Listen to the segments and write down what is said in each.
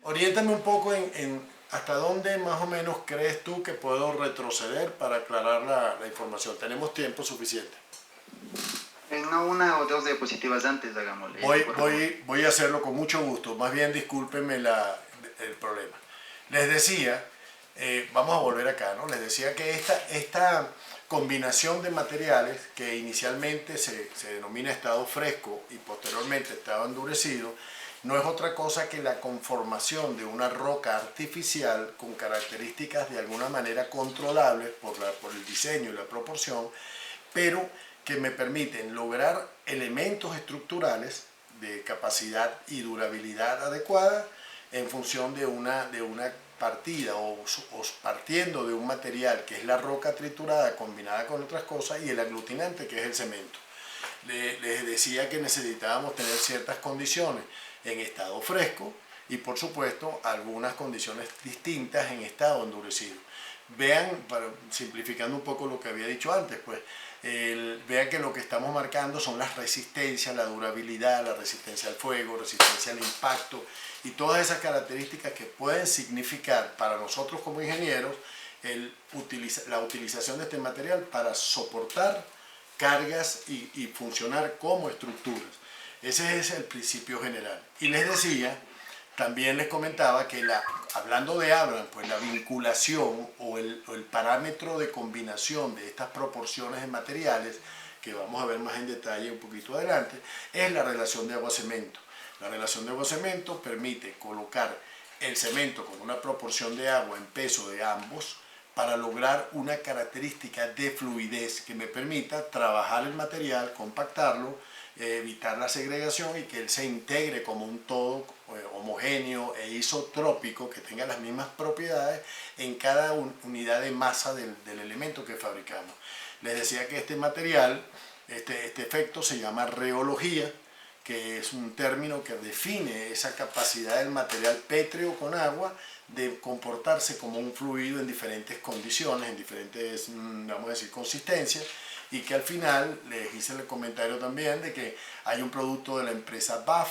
Oriéntame un poco en hasta dónde más o menos crees tú que puedo retroceder para aclarar la información. Tenemos tiempo suficiente. No una o dos diapositivas antes, hagámosle, por favor. Voy a hacerlo con mucho gusto. Más bien discúlpenme el problema. Les decía, vamos a volver acá, ¿no? Les decía que esta combinación de materiales que inicialmente se denomina estado fresco y posteriormente estado endurecido, no es otra cosa que la conformación de una roca artificial con características de alguna manera controlables por el diseño y la proporción, pero que me permiten lograr elementos estructurales de capacidad y durabilidad adecuada en función de una partida o partiendo de un material que es la roca triturada combinada con otras cosas y el aglutinante que es el cemento. Les decía que necesitábamos tener ciertas condiciones en estado fresco y por supuesto algunas condiciones distintas en estado endurecido. Vean, simplificando un poco lo que había dicho antes, pues vean que lo que estamos marcando son las resistencias, la durabilidad, la resistencia al fuego, resistencia al impacto y todas esas características que pueden significar para nosotros como ingenieros la utilización de este material para soportar cargas y funcionar como estructuras. Ese es el principio general. Y les decía, también les comentaba que hablando de Abraham, pues la vinculación o el parámetro de combinación de estas proporciones de materiales, que vamos a ver más en detalle un poquito adelante, es la relación de agua-cemento. La relación de agua-cemento permite colocar el cemento con una proporción de agua en peso de ambos para lograr una característica de fluidez que me permita trabajar el material, compactarlo, evitar la segregación y que él se integre como un todo homogéneo e isotrópico que tenga las mismas propiedades en cada unidad de masa del elemento que fabricamos. Les decía que este material, este efecto se llama rheología, que es un término que define esa capacidad del material pétreo con agua de comportarse como un fluido en diferentes condiciones, en diferentes, vamos a decir, consistencias, y que al final les hice el comentario también de que hay un producto de la empresa BAF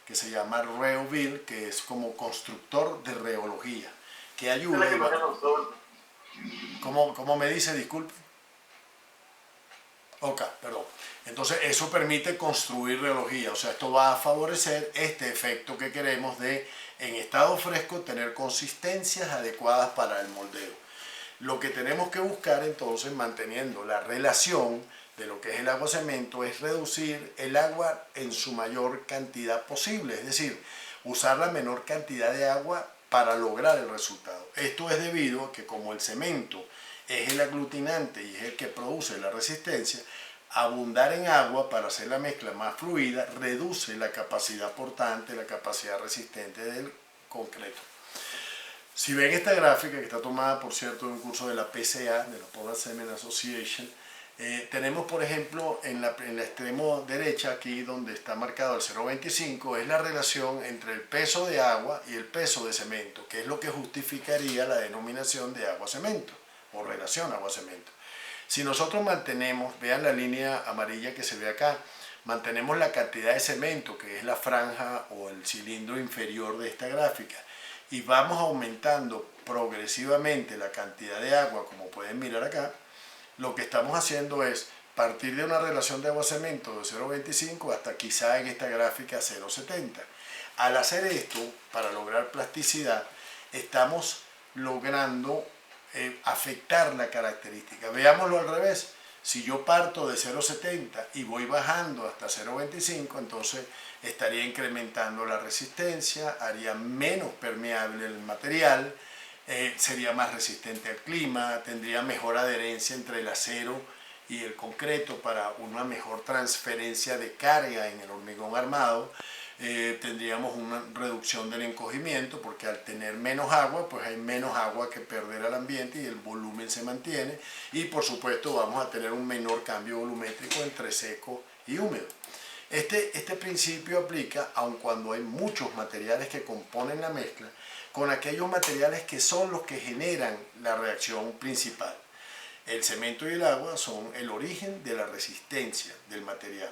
que se llama Rheoville, que es como constructor de rheología, que ayuda. ¿Cómo me dice? Disculpe. Ok, perdón. Entonces eso permite construir rheología, o sea, esto va a favorecer este efecto que queremos de, en estado fresco, tener consistencias adecuadas para el moldeo. Lo que tenemos que buscar entonces, manteniendo la relación de lo que es el agua-cemento, es reducir el agua en su mayor cantidad posible, es decir, usar la menor cantidad de agua para lograr el resultado. Esto es debido a que como el cemento es el aglutinante y es el que produce la resistencia, abundar en agua para hacer la mezcla más fluida reduce la capacidad portante, la capacidad resistente del concreto. Si ven esta gráfica, que está tomada, por cierto, de un curso de la PCA, de la Portland Cement Association, tenemos, por ejemplo, en la extremo derecha, aquí donde está marcado el 0,25, es la relación entre el peso de agua y el peso de cemento, que es lo que justificaría la denominación de agua-cemento, o relación agua-cemento. Si nosotros mantenemos, vean la línea amarilla que se ve acá, mantenemos la cantidad de cemento, que es la franja o el cilindro inferior de esta gráfica, y vamos aumentando progresivamente la cantidad de agua, como pueden mirar acá, lo que estamos haciendo es partir de una relación de agua-cemento de 0,25 hasta quizá en esta gráfica 0,70. Al hacer esto, para lograr plasticidad, estamos logrando afectar la característica. Veámoslo al revés. Si yo parto de 0,70 y voy bajando hasta 0,25, entonces estaría incrementando la resistencia, haría menos permeable el material, sería más resistente al clima, tendría mejor adherencia entre el acero y el concreto para una mejor transferencia de carga en el hormigón armado. Tendríamos una reducción del encogimiento porque al tener menos agua pues hay menos agua que perder al ambiente y el volumen se mantiene, y por supuesto vamos a tener un menor cambio volumétrico entre seco y húmedo. Este principio aplica aun cuando hay muchos materiales que componen la mezcla con aquellos materiales que son los que generan la reacción principal. El cemento y el agua son el origen de la resistencia del material.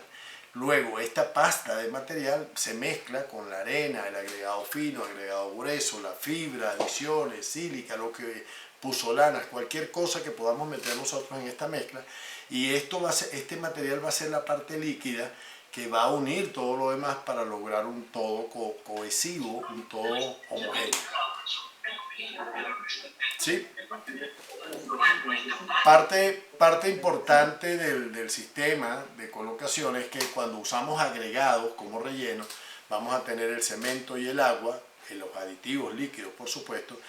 Luego esta pasta de material se mezcla con la arena, el agregado fino, agregado grueso, la fibra, adiciones, sílica, lo que puzolanas, cualquier cosa que podamos meter nosotros en esta mezcla. Y esto va a ser, este material va a ser la parte líquida que va a unir todo lo demás para lograr un todo cohesivo, un todo homogéneo. ¿Sí? Parte importante del sistema de colocación es que cuando usamos agregados como relleno, vamos a tener el cemento y el agua, los aditivos líquidos por supuesto,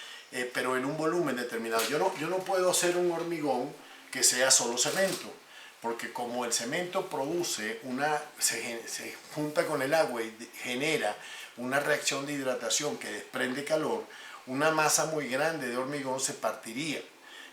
pero en un volumen determinado. Yo no puedo hacer un hormigón que sea solo cemento, porque como el cemento produce se junta con el agua y genera una reacción de hidratación que desprende calor, una masa muy grande de hormigón se partiría.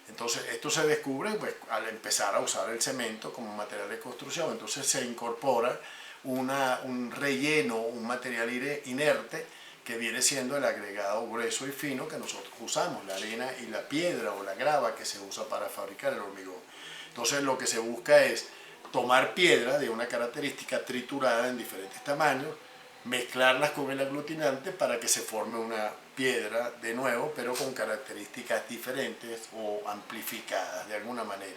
Entonces esto se descubre pues, al empezar a usar el cemento como material de construcción. Entonces se incorpora un relleno, un material inerte que viene siendo el agregado grueso y fino que nosotros usamos, la arena y la piedra o la grava que se usa para fabricar el hormigón. Entonces lo que se busca es tomar piedra de una característica triturada en diferentes tamaños, mezclarlas con el aglutinante para que se forme una piedra de nuevo, pero con características diferentes o amplificadas de alguna manera.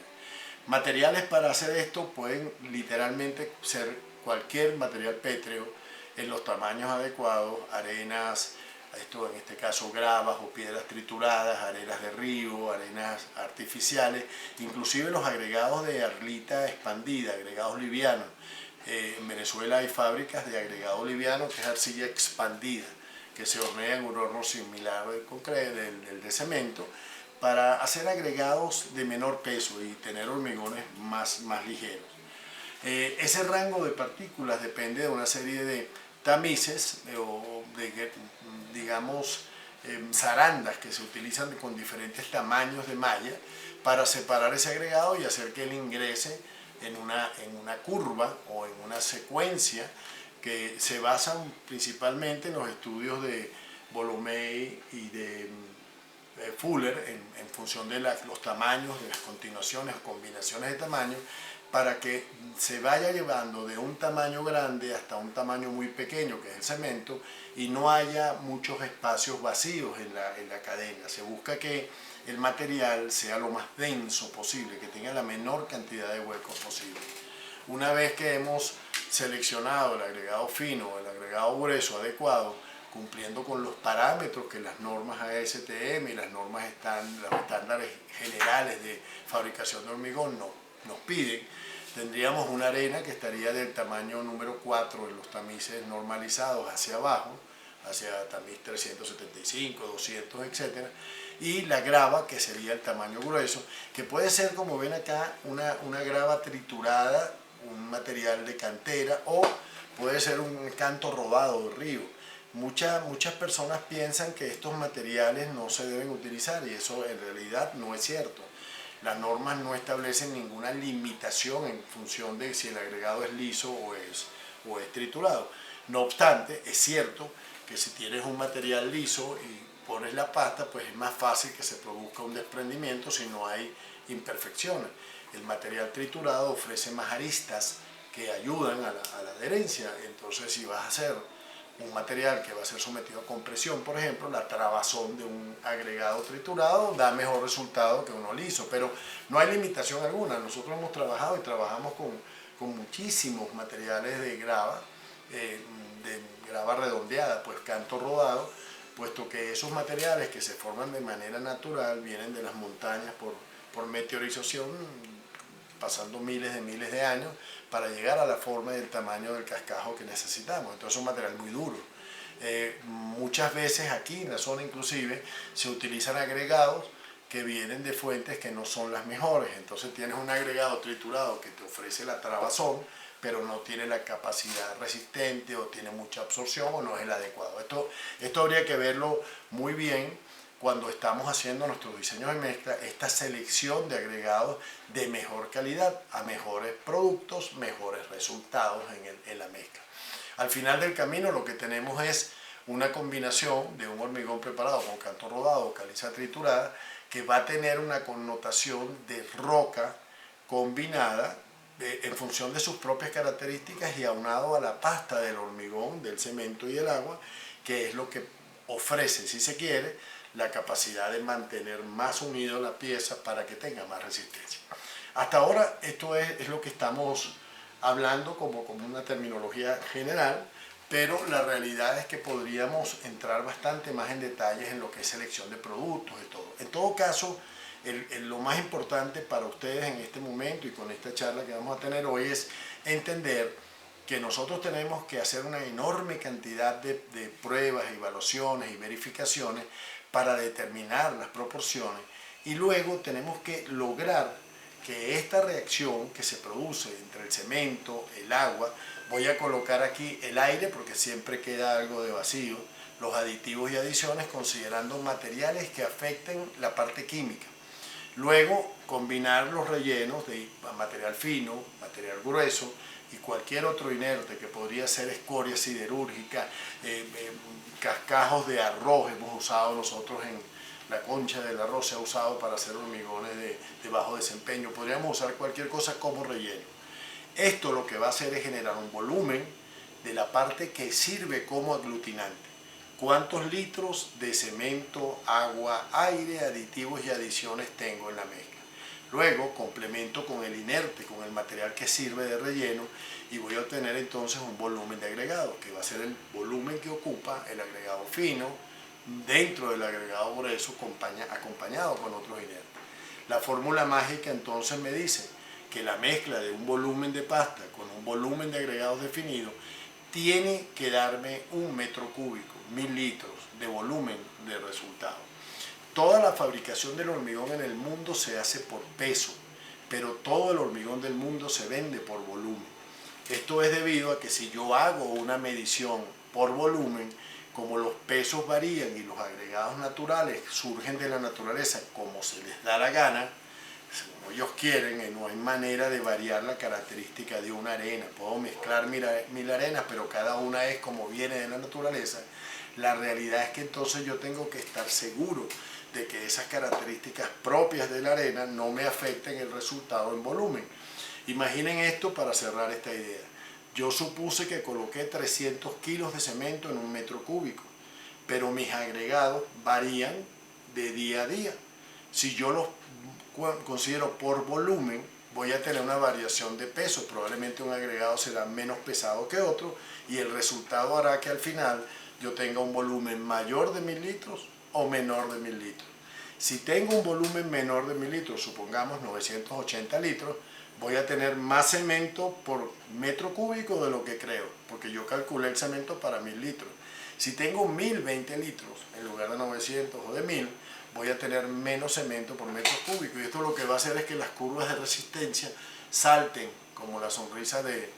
Materiales para hacer esto pueden literalmente ser cualquier material pétreo en los tamaños adecuados, arenas, esto en este caso gravas o piedras trituradas, arenas de río, arenas artificiales, inclusive los agregados de arlita expandida, agregados livianos. En Venezuela hay fábricas de agregado liviano que es arcilla expandida, que se hornea en un horno similar al concreto, del de cemento, para hacer agregados de menor peso y tener hormigones más ligeros. Ese rango de partículas depende de una serie de tamices o de, digamos, zarandas que se utilizan con diferentes tamaños de malla para separar ese agregado y hacer que él ingrese en una curva o en una secuencia que se basan principalmente en los estudios de Volomei y de Fuller en función de los tamaños, de las continuaciones, combinaciones de tamaños, para que se vaya llevando de un tamaño grande hasta un tamaño muy pequeño, que es el cemento, y no haya muchos espacios vacíos en la cadena. Se busca que el material sea lo más denso posible, que tenga la menor cantidad de huecos posible. Una vez que hemos seleccionado el agregado fino, el agregado grueso adecuado, cumpliendo con los parámetros que las normas ASTM y las normas los estándares generales de fabricación de hormigón nos piden, tendríamos una arena que estaría del tamaño número 4 en los tamices normalizados hacia abajo, hacia tamiz 375, 200, etc. Y la grava, que sería el tamaño grueso, que puede ser, como ven acá, una grava triturada, un material de cantera, o puede ser un canto rodado de río. Muchas personas piensan que estos materiales no se deben utilizar y eso en realidad no es cierto. Las normas no establecen ninguna limitación en función de si el agregado es liso o es triturado. No obstante, es cierto que si tienes un material liso y pones la pasta, pues es más fácil que se produzca un desprendimiento si no hay imperfecciones. El material triturado ofrece más aristas que ayudan a la adherencia. Entonces, si vas a hacer un material que va a ser sometido a compresión, por ejemplo, la trabazón de un agregado triturado da mejor resultado que uno liso, pero no hay limitación alguna. Nosotros hemos trabajado y trabajamos con muchísimos materiales de grava redondeada, pues canto rodado, puesto que esos materiales que se forman de manera natural vienen de las montañas por meteorización, pasando miles de años para llegar a la forma y el tamaño del cascajo que necesitamos. Entonces es un material muy duro. Muchas veces aquí en la zona inclusive se utilizan agregados que vienen de fuentes que no son las mejores. Entonces tienes un agregado triturado que te ofrece la trabazón, pero no tiene la capacidad resistente o tiene mucha absorción o no es el adecuado. Esto habría que verlo muy bien cuando estamos haciendo nuestros diseños de mezcla, esta selección de agregados de mejor calidad a mejores productos, mejores resultados en la mezcla. Al final del camino lo que tenemos es una combinación de un hormigón preparado con canto rodado o caliza triturada que va a tener una connotación de roca combinada en función de sus propias características y aunado a la pasta del hormigón, del cemento y del agua, que es lo que ofrece, si se quiere, la capacidad de mantener más unido la pieza para que tenga más resistencia. Hasta ahora esto es lo que estamos hablando como una terminología general, pero la realidad es que podríamos entrar bastante más en detalles en lo que es selección de productos y todo. En todo caso, lo más importante para ustedes en este momento y con esta charla que vamos a tener hoy es entender que nosotros tenemos que hacer una enorme cantidad de pruebas, evaluaciones y verificaciones para determinar las proporciones, y luego tenemos que lograr que esta reacción que se produce entre el cemento, el agua, voy a colocar aquí el aire porque siempre queda algo de vacío, los aditivos y adiciones considerando materiales que afecten la parte química. Luego combinar los rellenos de material fino, material grueso y cualquier otro inerte que podría ser escoria siderúrgica, cascajos de arroz hemos usado nosotros en la concha del arroz, se ha usado para hacer hormigones de bajo desempeño, podríamos usar cualquier cosa como relleno. Esto lo que va a hacer es generar un volumen de la parte que sirve como aglutinante. ¿Cuántos litros de cemento, agua, aire, aditivos y adiciones tengo en la mezcla? Luego complemento con el inerte, con el material que sirve de relleno, y voy a obtener entonces un volumen de agregado, que va a ser el volumen que ocupa el agregado fino dentro del agregado grueso acompañado con otros inertes. La fórmula mágica entonces me dice que la mezcla de un volumen de pasta con un volumen de agregados definido tiene que darme 1 metro cúbico, 1000 litros de volumen de resultado. Toda la fabricación del hormigón en el mundo se hace por peso, pero todo el hormigón del mundo se vende por volumen. Esto es debido a que si yo hago una medición por volumen, como los pesos varían y los agregados naturales surgen de la naturaleza como se les da la gana, como ellos quieren, no hay manera de variar la característica de una arena. Puedo mezclar 1000 arenas, pero cada una es como viene de la naturaleza. La realidad es que entonces yo tengo que estar seguro de que esas características propias de la arena no me afecten el resultado en volumen. Imaginen esto para cerrar esta idea. Yo supuse que coloqué 300 kilos de cemento en 1 metro cúbico, pero mis agregados varían de día a día. Si yo los considero por volumen, voy a tener una variación de peso. Probablemente un agregado será menos pesado que otro y el resultado hará que al final yo tenga un volumen mayor de 1000 litros o menor de 1000 litros. Si tengo un volumen menor de 1000 litros, supongamos 980 litros, voy a tener más cemento por metro cúbico de lo que creo, porque yo calculé el cemento para 1000 litros. Si tengo 1020 litros en lugar de 900 o de 1000, voy a tener menos cemento por metro cúbico. Y esto lo que va a hacer es que las curvas de resistencia salten, como la sonrisa de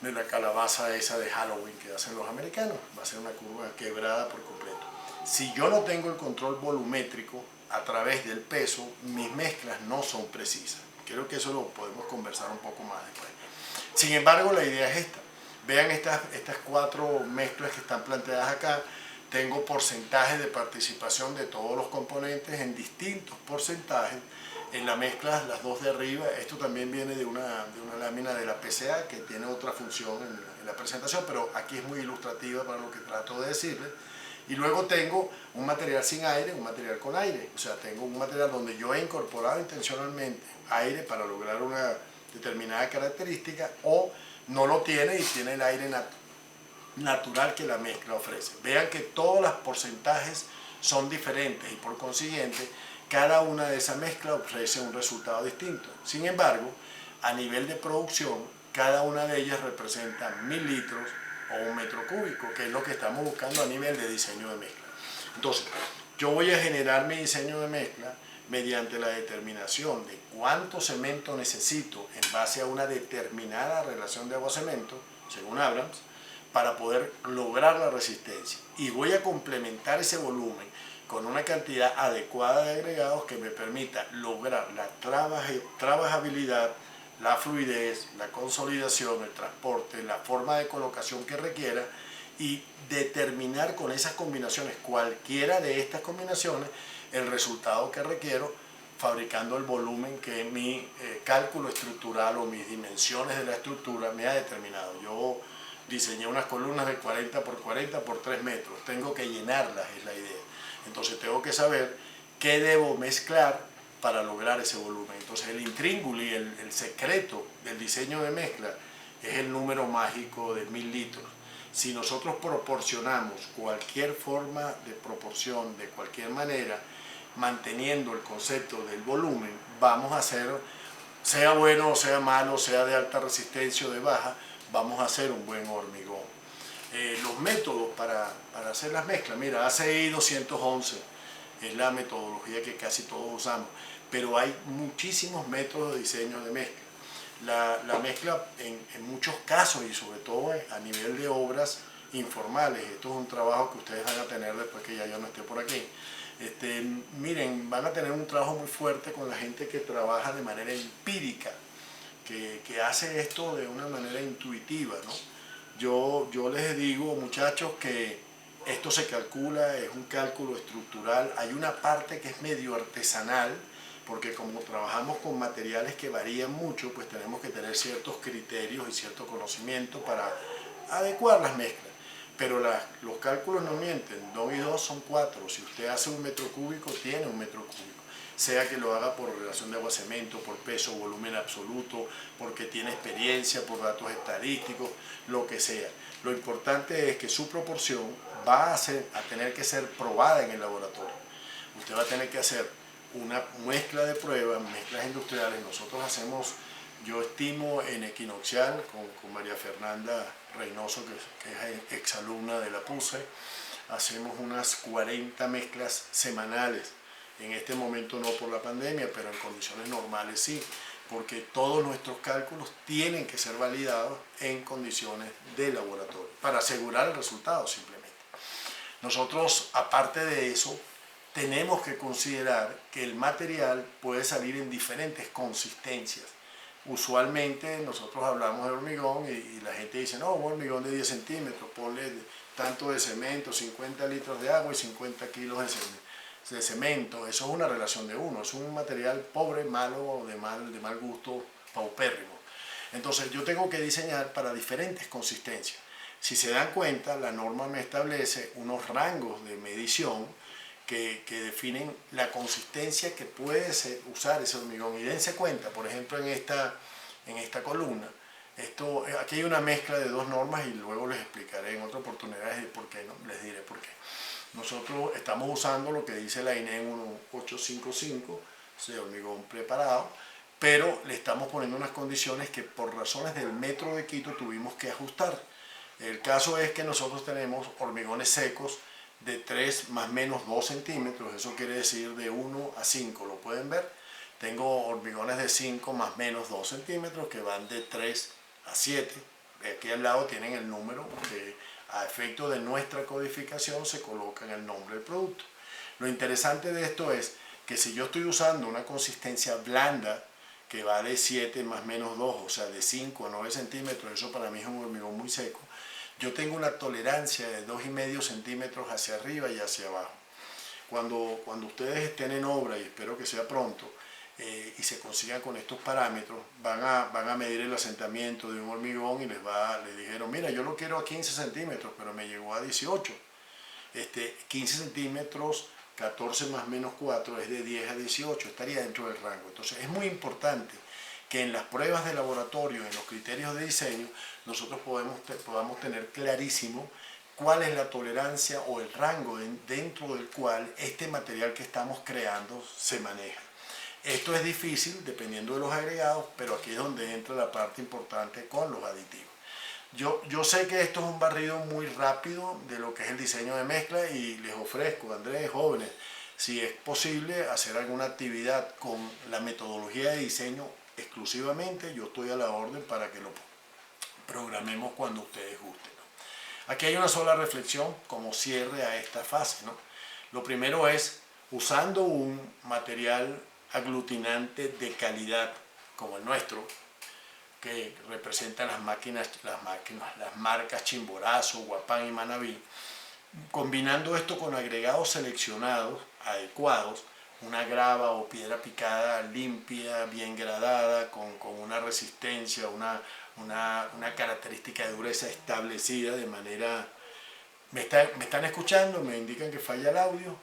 la calabaza esa de Halloween que hacen los americanos. Va a ser una curva quebrada por completo. Si yo no tengo el control volumétrico a través del peso, mis mezclas no son precisas. Creo que eso lo podemos conversar un poco más después. Sin embargo, la idea es esta. Vean estas 4 mezclas que están planteadas acá. Tengo porcentajes de participación de todos los componentes en distintos porcentajes. En la mezcla, las 2 de arriba, esto también viene de una lámina de la PCA que tiene otra función en la presentación, pero aquí es muy ilustrativa para lo que trato de decirles. Y luego tengo un material sin aire, un material con aire. O sea, tengo un material donde yo he incorporado intencionalmente aire para lograr una determinada característica, o no lo tiene y tiene el aire natural que la mezcla ofrece. Vean que todos los porcentajes son diferentes y por consiguiente cada una de esas mezclas ofrece un resultado distinto. Sin embargo, a nivel de producción, cada una de ellas representa 1000 litros o 1 metro cúbico, que es lo que estamos buscando a nivel de diseño de mezcla. Entonces, yo voy a generar mi diseño de mezcla mediante la determinación de cuánto cemento necesito en base a una determinada relación de agua-cemento, según Abrams, para poder lograr la resistencia. Y voy a complementar ese volumen con una cantidad adecuada de agregados que me permita lograr la trabajabilidad, la fluidez, la consolidación, el transporte, la forma de colocación que requiera, y determinar con esas combinaciones, cualquiera de estas combinaciones, el resultado que requiero fabricando el volumen que mi cálculo estructural o mis dimensiones de la estructura me ha determinado. Yo diseñé unas columnas de 40 por 40 por 3 metros, tengo que llenarlas, es la idea. Entonces tengo que saber qué debo mezclar para lograr ese volumen. Entonces el intríngulis, el secreto del diseño de mezcla es el número mágico de 1000 litros. Si nosotros proporcionamos cualquier forma de proporción, de cualquier manera, manteniendo el concepto del volumen, vamos a hacer, sea bueno o sea malo, sea de alta resistencia o de baja, vamos a hacer un buen hormigón. Los métodos para hacer las mezclas, mira, ACI 211 es la metodología que casi todos usamos, pero hay muchísimos métodos de diseño de mezcla. La mezcla en muchos casos y sobre todo a nivel de obras informales, esto es un trabajo que ustedes van a tener después que ya yo no esté por aquí. Miren, van a tener un trabajo muy fuerte con la gente que trabaja de manera empírica, que hace esto de una manera intuitiva, ¿no? Yo les digo, muchachos, que esto se calcula, es un cálculo estructural, hay una parte que es medio artesanal, porque como trabajamos con materiales que varían mucho, pues tenemos que tener ciertos criterios y cierto conocimiento para adecuar las mezclas. Pero los cálculos no mienten, 2 y 2 son 4, si usted hace un metro cúbico, tiene un metro cúbico, sea que lo haga por relación de agua-cemento, por peso, volumen absoluto, porque tiene experiencia, por datos estadísticos, lo que sea. Lo importante es que su proporción va a tener que ser probada en el laboratorio. Usted va a tener que hacer una mezcla de pruebas, mezclas industriales. Nosotros hacemos, yo estimo en Equinoxial con María Fernanda Reynoso, que es exalumna de la PUCE, hacemos unas 40 mezclas semanales. En este momento no por la pandemia, pero en condiciones normales sí, porque todos nuestros cálculos tienen que ser validados en condiciones de laboratorio para asegurar el resultado simplemente. Nosotros, aparte de eso, tenemos que considerar que el material puede salir en diferentes consistencias. Usualmente nosotros hablamos de hormigón y la gente dice, no, un hormigón de 10 centímetros, ponle tanto de cemento, 50 litros de agua y 50 kilos de cemento. Eso es una relación de uno, es un material pobre, malo, de mal gusto, paupérrimo. Entonces yo tengo que diseñar para diferentes consistencias. Si se dan cuenta, la norma me establece unos rangos de medición que definen la consistencia que puede usar ese hormigón. Y dense cuenta, por ejemplo, en esta columna, aquí hay una mezcla de dos normas y luego les explicaré en otra oportunidad por qué, ¿no? Les diré por qué. Nosotros estamos usando lo que dice la INEM 1855, de hormigón preparado, pero le estamos poniendo unas condiciones que por razones del Metro de Quito tuvimos que ajustar. El caso es que nosotros tenemos hormigones secos de 3 más menos 2 centímetros, eso quiere decir de 1 a 5, ¿lo pueden ver? Tengo hormigones de 5 más menos 2 centímetros que van de 3 a 7. Aquí al lado tienen el número que a efecto de nuestra codificación se coloca en el nombre del producto. Lo interesante de esto es que si yo estoy usando una consistencia blanda que va de 7 más menos 2, o sea de 5 a 9 centímetros, eso para mí es un hormigón muy seco, yo tengo una tolerancia de 2,5 centímetros hacia arriba y hacia abajo. Cuando ustedes estén en obra, y espero que sea pronto, y se consigan con estos parámetros, van a medir el asentamiento de un hormigón y les dijeron, mira, yo lo quiero a 15 centímetros, pero me llegó a 18. 15 centímetros, 14 más menos 4 es de 10 a 18, estaría dentro del rango. Entonces es muy importante que en las pruebas de laboratorio, en los criterios de diseño, nosotros podamos tener clarísimo cuál es la tolerancia o el rango dentro del cual este material que estamos creando se maneja. Esto es difícil dependiendo de los agregados, pero aquí es donde entra la parte importante con los aditivos. Yo sé que esto es un barrido muy rápido de lo que es el diseño de mezcla y les ofrezco, Andrés, jóvenes, si es posible hacer alguna actividad con la metodología de diseño exclusivamente, yo estoy a la orden para que lo programemos cuando ustedes gusten, ¿no? Aquí hay una sola reflexión como cierre a esta fase, ¿no? Lo primero es, usando un material aglutinante de calidad como el nuestro, que representan las marcas Chimborazo, Guapán y Manaví, combinando esto con agregados seleccionados, adecuados, una grava o piedra picada limpia, bien gradada, con una resistencia, una característica de dureza establecida de manera... ¿Me están escuchando? ¿Me indican que falla el audio?